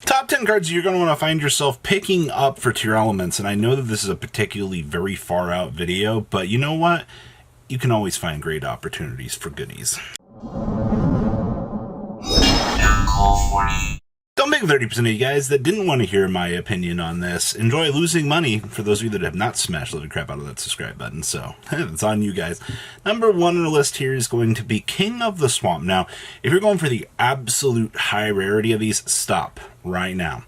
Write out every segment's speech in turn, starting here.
Top 10 cards you're going to want to find yourself picking up for Tearalaments, and I know that this is a particularly very far out video, but you know what? You can always find great opportunities for goodies. Don't make 30% of you guys that didn't want to hear my opinion on this enjoy losing money. For those of you that have not smashed the crap out of that subscribe button, so it's on you guys. Number one on the list here is going to be King of the Swamp. Now, if you're going for the absolute high rarity of these, stop right now.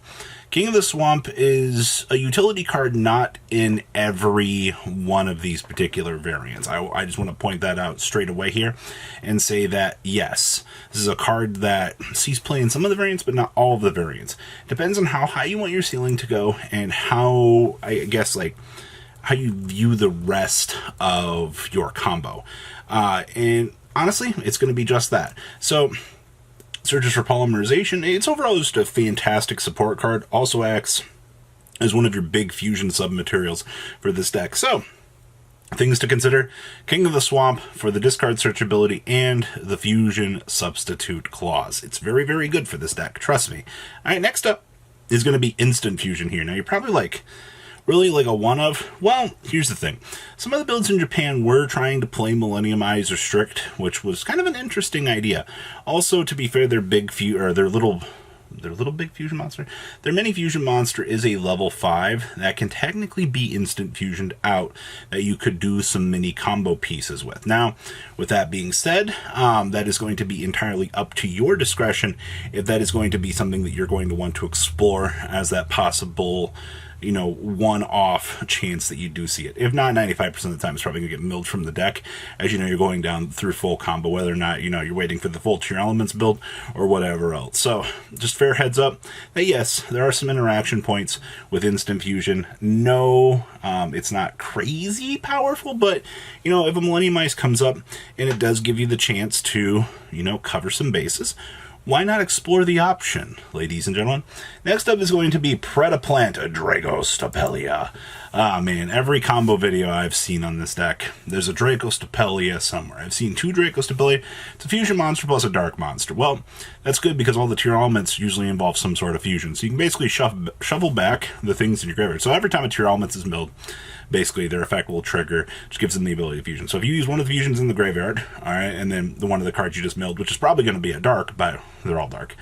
King of the Swamp is a utility card not in every one of these particular variants. I just want to point that out straight away here and say that, yes, this is a card that sees play in some of the variants, but not all of the variants. Depends on how high you want your ceiling to go and how, I guess, like, how you view the rest of your combo. And honestly, it's going to be just that. So, Searches for Polymerization, it's overall just a fantastic support card. Also acts as one of your big fusion submaterials for this deck. So, things to consider: King of the Swamp for the discard searchability and the fusion substitute clause. It's very, very good for this deck, trust me. Alright, next up is going to be Instant Fusion here. Now, you're probably like, really like a one-of? Well, here's the thing. Some of the builds in Japan were trying to play Millenniumize or Strict, which was kind of an interesting idea. Also, to be fair, their little big fusion monster, their mini fusion monster is a level 5 that can technically be instant fusioned out, that you could do some mini combo pieces with. Now, with that being said, that is going to be entirely up to your discretion if that is going to be something that you're going to want to explore as that possible, you know, one-off chance that you do see it. If not, 95% of the time it's probably going to get milled from the deck. As you know, you're going down through full combo, whether or not, you know, you're waiting for the full Tearalaments build or whatever else. So, just fair heads up that yes, there are some interaction points with Instant Fusion. No, it's not crazy powerful, but, you know, if a Millenniumize comes up and it does give you the chance to, you know, cover some bases, why not explore the option, ladies and gentlemen? Next up is going to be Predaplant, a Dracostapelia. Ah, man, every combo video I've seen on this deck, there's a Dracostapelia somewhere. I've seen 2 Dracostapelia. It's a fusion monster plus a dark monster. Well, that's good because all the Tearalaments usually involve some sort of fusion. So you can basically shuffle back the things in your graveyard. So every time a Tearalaments is milled, basically their effect will trigger, which gives them the ability to fusion. So if you use one of the fusions in the graveyard, alright, and then the one of the cards you just milled, which is probably going to be a dark, but they're all dark,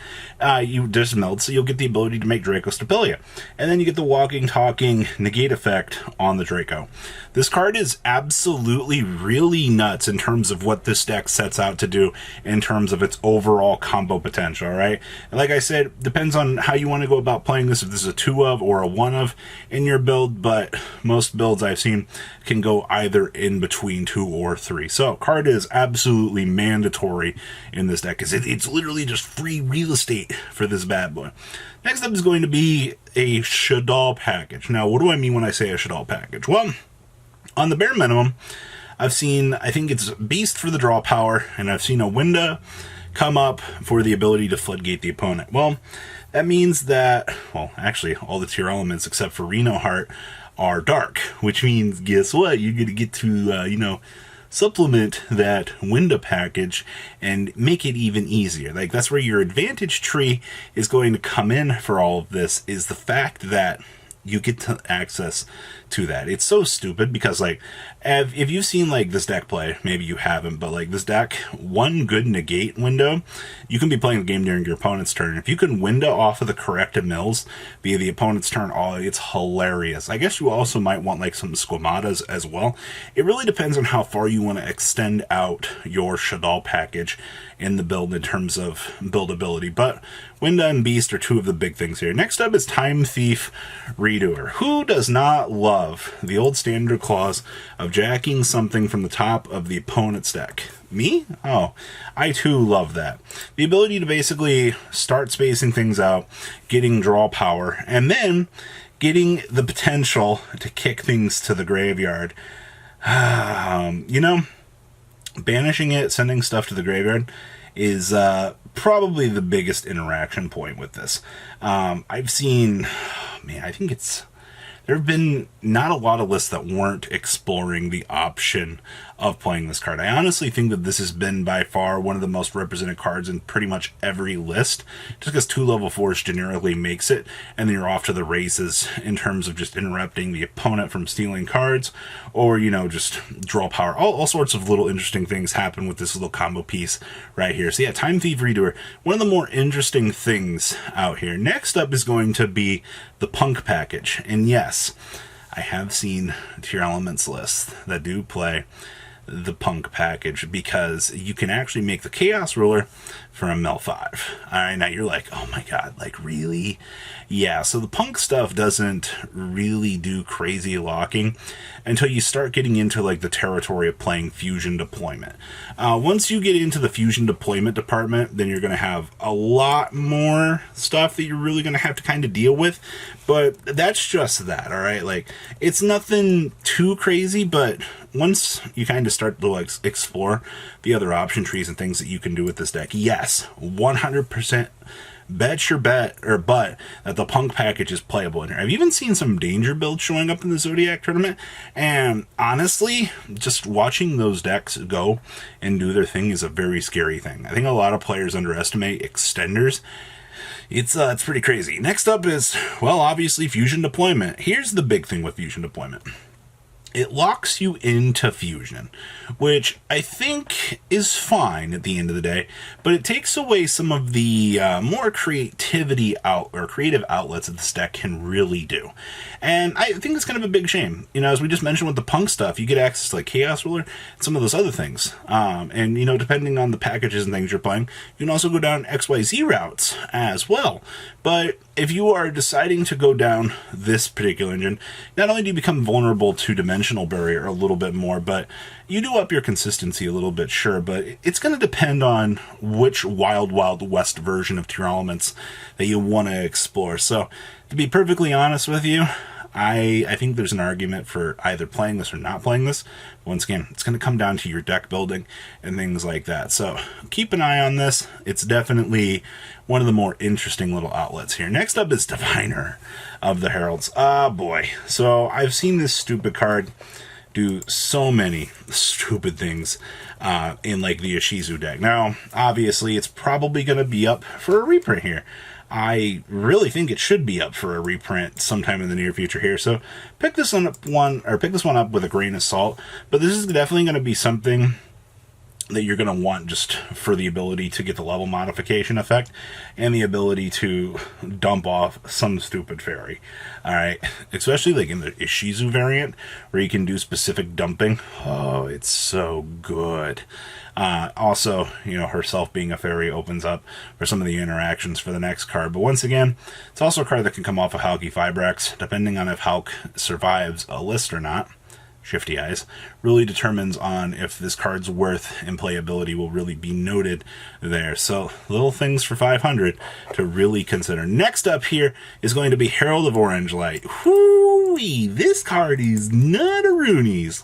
you just milled, so you'll get the ability to make Dracostapelia. And then you get the walking, talking, negate effect on the Draco. This card is absolutely really nuts in terms of what this deck sets out to do in terms of its overall combo potential, alright? And like I said, depends on how you want to go about playing this, if this is a 2-of or a 1-of in your build, but most builds I've seen can go either in between 2 or 3. So, card is absolutely mandatory in this deck because it's literally just free real estate for this bad boy. Next up is going to be a Shaddoll package. Now, what do I mean when I say a Shaddoll package? Well, on the bare minimum, I've seen, I think it's Beast for the draw power, and I've seen a Winda come up for the ability to floodgate the opponent. Well, that means that, well, actually, all the Tearalaments except for Reno Heart are dark, which means, guess what? You're going to get to, you know, supplement that Winda package and make it even easier. Like, that's where your advantage tree is going to come in for all of this, is the fact that you get to access to that. It's so stupid because, like, if you've seen, like, this deck play, maybe you haven't, but, like, this deck, one good negate window, you can be playing the game during your opponent's turn. If you can window off of the corrected mills via the opponent's turn, oh, it's hilarious. I guess you also might want, like, some squamatas as well. It really depends on how far you want to extend out your Shaddoll package in the build in terms of buildability, but Winda and Beast are 2 of the big things here. Next up is Time Thief Redoer. Who does not love the old standard clause of jacking something from the top of the opponent's deck? Me? Oh, I too love that. The ability to basically start spacing things out, getting draw power, and then getting the potential to kick things to the graveyard. You know, banishing it, sending stuff to the graveyard is probably the biggest interaction point with this. I've seen, man, I think there's there have been not a lot of lists that weren't exploring the option of playing this card. I honestly think that this has been by far one of the most represented cards in pretty much every list, just because 2 level 4s generically makes it, and then you're off to the races in terms of just interrupting the opponent from stealing cards, or, you know, just draw power. All sorts of little interesting things happen with this little combo piece right here. So yeah, Time Thief Redoer, one of the more interesting things out here. Next up is going to be the Punk package, and yes, I have seen Tearalaments lists that do play the Punk package, because you can actually make the Chaos Ruler for a mill 5. Alright, now you're like, oh my god, like really? Yeah, so the Punk stuff doesn't really do crazy locking until you start getting into like the territory of playing Fusion Deployment. Once you get into the Fusion Deployment department, then you're going to have a lot more stuff that you're really going to have to kind of deal with, but that's just that, alright? Like, it's nothing too crazy, but once you kind of start to like explore the other option trees and things that you can do with this deck, yes, 100% bet your butt that the Punk package is playable in here. I've even seen some danger builds showing up in the Zodiac tournament, and honestly, just watching those decks go and do their thing is a very scary thing. I think a lot of players underestimate extenders. It's pretty crazy. Next up is, well, obviously Fusion Deployment. Here's the big thing with Fusion Deployment. It locks you into Fusion, which I think is fine at the end of the day, but it takes away some of the more creative outlets that this deck can really do. And I think it's kind of a big shame. You know, as we just mentioned with the Punk stuff, you get access to like Chaos Ruler and some of those other things. And, you know, depending on the packages and things you're playing, you can also go down XYZ routes as well. But if you are deciding to go down this particular engine, not only do you become vulnerable to Dimensional Barrier a little bit more, but you do up your consistency a little bit, sure, but it's going to depend on which Wild Wild West version of Tearalaments that you want to explore. So, to be perfectly honest with you, I think there's an argument for either playing this or not playing this. Once again, it's going to come down to your deck building and things like that. So keep an eye on this. It's definitely one of the more interesting little outlets here. Next up is Diviner of the Heralds. Ah, boy. So I've seen this stupid card do so many stupid things in like the Ishizu deck. Now, obviously, it's probably going to be up for a reprint here. I really think it should be up for a reprint sometime in the near future here. So pick this one up with a grain of salt. But this is definitely going to be something that you're going to want just for the ability to get the level modification effect and the ability to dump off some stupid fairy. Alright, especially like in the Ishizu variant where you can do specific dumping. Oh, it's so good. Also, you know, herself being a fairy opens up for some of the interactions for the next card. But once again, it's also a card that can come off of Halki Fibrex, depending on if Halk survives a list or not. Shifty Eyes really determines on if this card's worth and playability will really be noted there. So little things for 500 to really consider. Next up here is going to be Herald of Orange Light. Whoo-wee, this card is not a Roonies.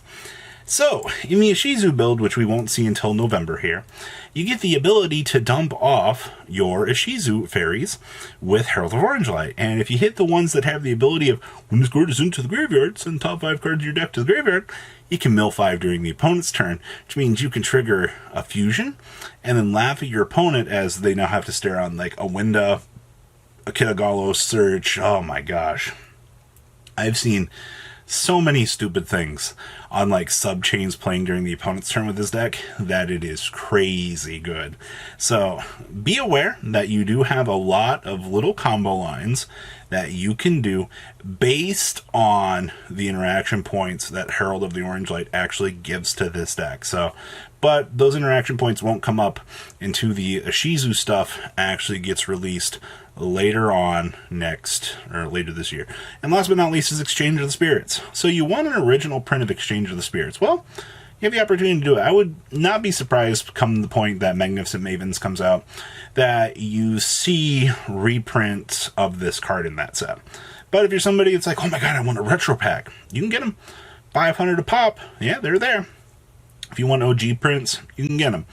So, in the Ishizu build, which we won't see until November here, you get the ability to dump off your Ishizu fairies with Herald of Orange Light. And if you hit the ones that have the ability of, when this card is into the graveyard, send top 5 cards of your deck to the graveyard, you can mill 5 during the opponent's turn, which means you can trigger a fusion, and then laugh at your opponent as they now have to stare on like a Winda, a Kitagalos Search. Oh my gosh. I've seen so many stupid things on like sub-chains playing during the opponent's turn with this deck that it is crazy good. So be aware that you do have a lot of little combo lines that you can do based on the interaction points that Herald of the Orange Light actually gives to this deck. So, but those interaction points won't come up until the Ishizu stuff actually gets released later on later this year. And last but not least is Exchange of the Spirits. So you want an original print of Exchange of the Spirits. Well, you have the opportunity to do it. I would not be surprised come the point that Magnificent Mavens comes out that you see reprints of this card in that set. But if you're somebody that's like, oh my god, I want a retro pack, you can get them. 500 a pop. Yeah, they're there. If you want OG prints, you can get them.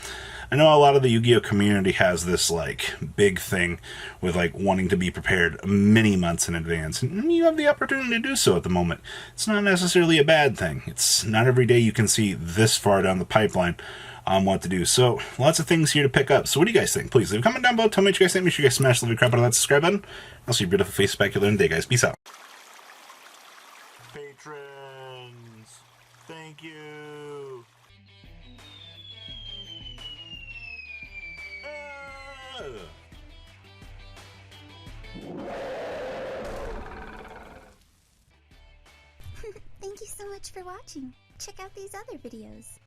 I know a lot of the Yu-Gi-Oh community has this like big thing with like wanting to be prepared many months in advance, and you have the opportunity to do so at the moment. It's not necessarily a bad thing. It's not every day you can see this far down the pipeline on what to do. So lots of things here to pick up. So what do you guys think? Please leave a comment down below. Tell me what you guys think. Make sure you guys smash the crap out of that subscribe button. I'll see your beautiful face back here in a day, guys. Peace out. Patrons, thank you. Thank you so much for watching. Check out these other videos.